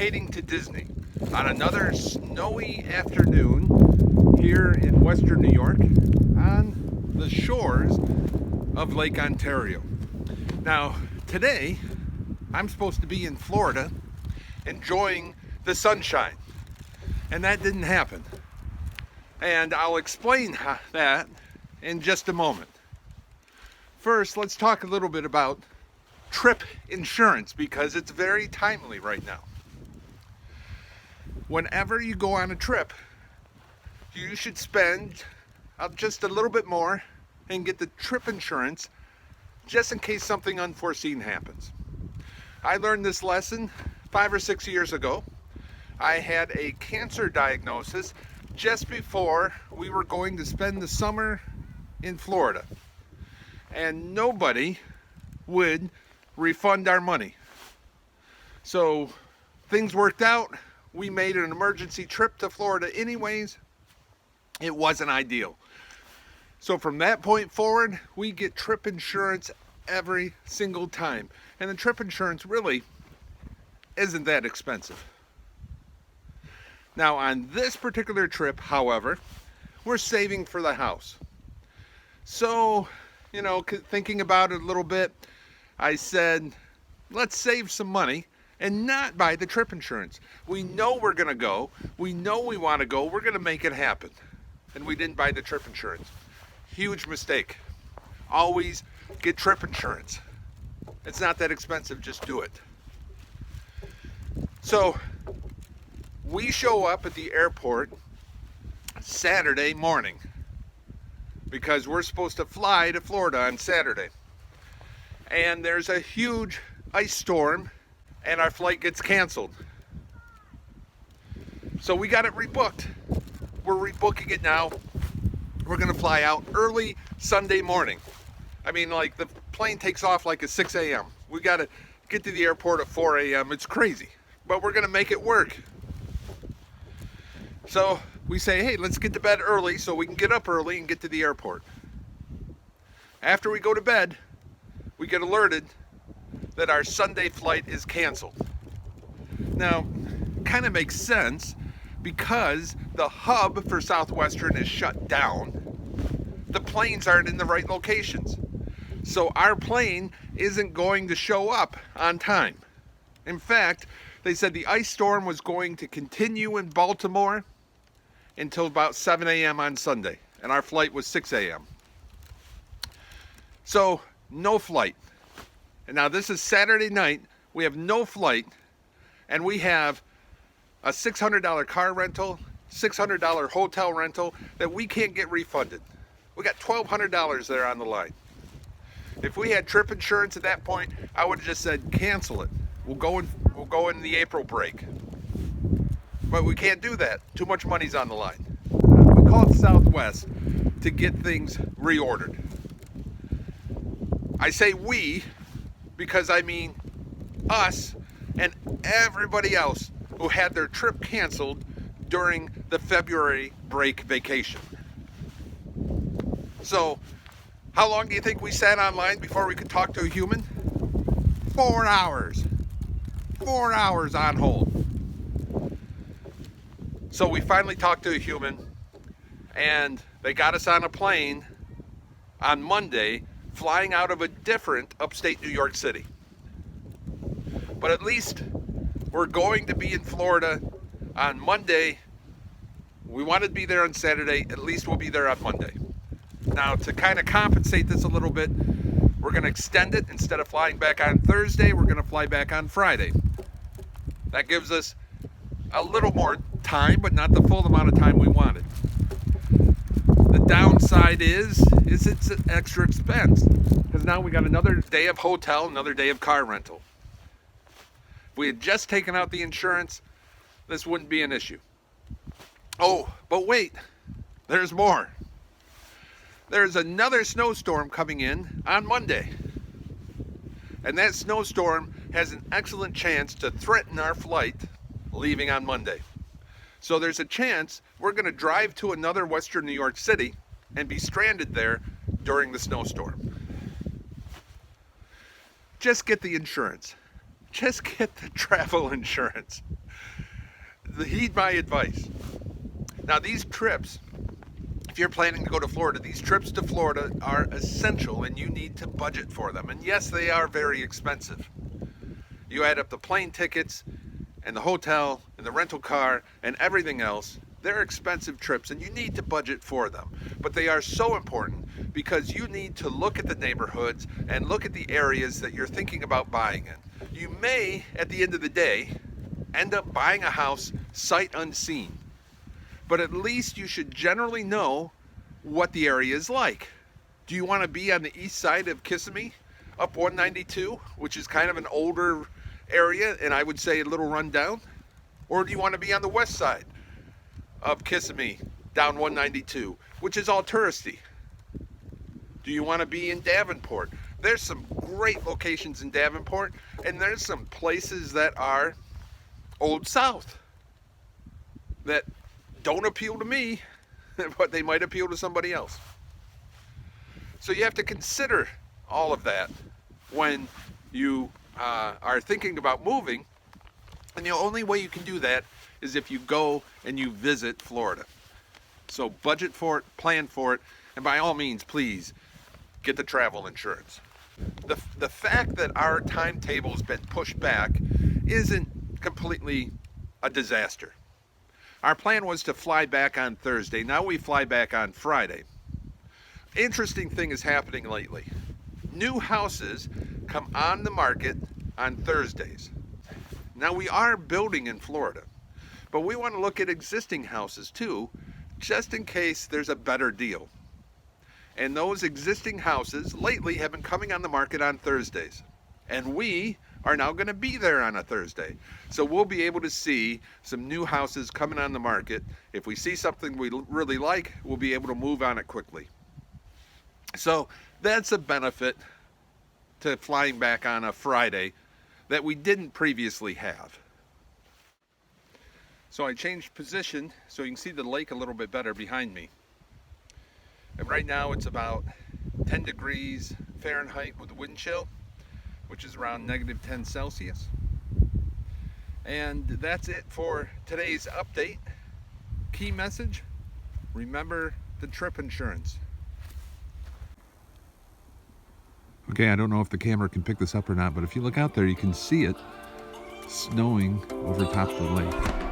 relocating to Disney on another snowy afternoon here in Western New York on the shores of Lake Ontario. Now, today I'm supposed to be in Florida enjoying the sunshine, and that didn't happen. And I'll explain that in just a moment. First, let's talk a little bit about trip insurance because it's very timely right now. Whenever you go on a trip, you should spend just a little bit more and get the trip insurance just in case something unforeseen happens. I learned this lesson 5 or 6 years ago. I had a cancer diagnosis just before we were going to spend the summer in Florida, and nobody would refund our money. So things worked out. We made an emergency trip to Florida anyways. It wasn't ideal. So from that point forward, we get trip insurance every single time. And the trip insurance really isn't that expensive. Now on this particular trip, however, we're saving for the house. So, thinking about it a little bit, I said, let's save some money and not buy the trip insurance. We know we're gonna go. We know we wanna go. We're gonna make it happen. And we didn't buy the trip insurance. Huge mistake. Always get trip insurance. It's not that expensive, just do it. So, we show up at the airport Saturday morning because we're supposed to fly to Florida on Saturday. And there's a huge ice storm and our flight gets canceled. So we got it rebooked. We're rebooking it now. We're gonna fly out early Sunday morning. The plane takes off like at 6 a.m. We gotta get to the airport at 4 a.m. It's crazy, but we're gonna make it work. So we say, hey, let's get to bed early so we can get up early and get to the airport. After we go to bed, we get alerted that our Sunday flight is canceled. Now, kind of makes sense because the hub for Southwestern is shut down. The planes aren't in the right locations. So our plane isn't going to show up on time. In fact, they said the ice storm was going to continue in Baltimore until about 7 a.m. on Sunday, and our flight was 6 a.m. So, no flight. And now this is Saturday night, we have no flight, and we have a $600 car rental, $600 hotel rental that we can't get refunded. We got $1,200 there on the line. If we had trip insurance at that point, I would have just said, cancel it. We'll go in the April break. But we can't do that. Too much money's on the line. We called Southwest to get things reordered. I say we because I mean us and everybody else who had their trip canceled during the February break vacation. So, how long do you think we sat online before we could talk to a human? 4 hours. 4 hours on hold. So we finally talked to a human, and they got us on a plane on Monday, flying out of a different upstate New York City. But at least we're going to be in Florida on Monday. We wanted to be there on Saturday. At least we'll be there on Monday. Now, to kind of compensate this a little bit, we're going to extend it. Instead of flying back on Thursday, we're going to fly back on Friday. That gives us a little more time, but not the full amount of time we wanted. The downside is it's an extra expense because now we got another day of hotel, another day of car rental. If we had just taken out the insurance, this wouldn't be an issue. Oh, but wait, there's more. There's another snowstorm coming in on Monday. And that snowstorm has an excellent chance to threaten our flight leaving on Monday. So there's a chance we're going to drive to another Western New York city and be stranded there during the snowstorm. Just get the insurance. Just get the travel insurance. heed my advice. Now, these trips, if you're planning to go to Florida, these trips to Florida are essential and you need to budget for them. And yes, they are very expensive. You add up the plane tickets and the hotel and the rental car and everything else. They're expensive trips and you need to budget for them. But they are so important because you need to look at the neighborhoods and look at the areas that you're thinking about buying in. You may, at the end of the day, end up buying a house sight unseen. But at least you should generally know what the area is like. Do you want to be on the east side of Kissimmee, up 192, which is kind of an older area and I would say a little run down? Or do you want to be on the west side of Kissimmee, down 192, which is all touristy? Do you want to be in Davenport? There's some great locations in Davenport, and there's some places that are Old South that don't appeal to me, but they might appeal to somebody else. So you have to consider all of that when you are thinking about moving, and the only way you can do that is if you go and you visit Florida. So budget for it, plan for it, and by all means, please get the travel insurance. The fact that our timetable has been pushed back isn't completely a disaster. Our plan was to fly back on Thursday. Now we fly back on Friday. Interesting thing is happening lately. New houses come on the market on Thursdays. Now we are building in Florida, but we want to look at existing houses too, just in case there's a better deal. And those existing houses lately have been coming on the market on Thursdays. And we are now going to be there on a Thursday. So we'll be able to see some new houses coming on the market. If we see something we really like, we'll be able to move on it quickly. So that's a benefit to flying back on a Friday that we didn't previously have. So I changed position so you can see the lake a little bit better behind me. And right now it's about 10 degrees Fahrenheit with wind chill, which is around -10 Celsius. And that's it for today's update. Key message, remember the trip insurance. Okay, I don't know if the camera can pick this up or not, but if you look out there, you can see it snowing over top of the lake.